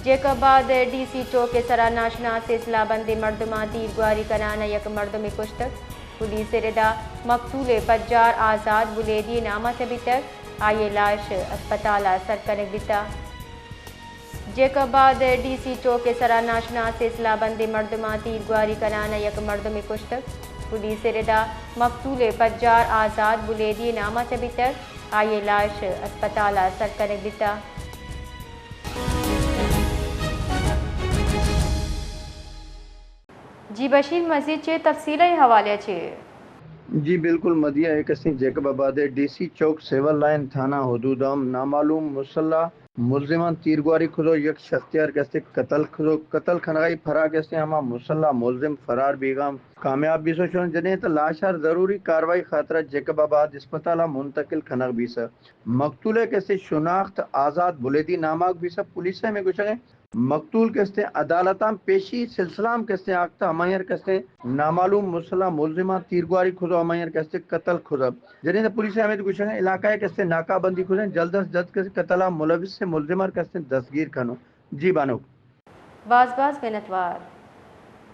جیکاباد D C چوک کے سرا ناشناس سلسلہ بند مردمہ تیر گواری کنانا یک مردم کشتک پولیس ردا مقتول پجار آزاد بلیدی نامہ تبھی تک آئیے لاش اسپتال سرکنک دیتا جیکاباد ڈی سی چوک کے سرا ناشناس سلسلہ بند مردمہ تیر گواری کنانا یک مردم کشتک پولیس ردا مقتول پجار آزاد بلیدی نامہ تبھی تک آئیے لاش اسپتال سرکنک دیتا جی بشیر مزید چے تفصیلی حوالے چے جی بالکل مدیہ ایک اسی جیکب آباد ڈی سی چوک سیول لائن تھانہ حدودام نامعلوم مسلح ملزمان تیرگواری کھدو یک شختیار کیسے قتل کھنگائی فرا کیسے ہما مسلح ملزم فرار بیگام کامیاب بھی سو شون جنہیں تو لاشار ضروری کاروائی خاطرہ جیکب آباد اسپتالہ منتقل کھنگ بھی سا مقتول کیسے شناخت آزاد بلیدی ناماک بھی سا پولیس میں کچھ ہے مقتول کیسے عدالتان پیشی سلسلام کیسے آگتا ہمائر کیسے نامعلوم مسلح ملزمان تیرگواری کھدو ہمائر کیسے قتل کھدو جنہیں پولیس ہمیں کچھ ہے علاقہ کیسے ناکہ بندی کھدیں جلد از جلد کیسے قتلہ ملوث سے ملزمار کیسے دستگیر کھنو جی بانو باز منتوار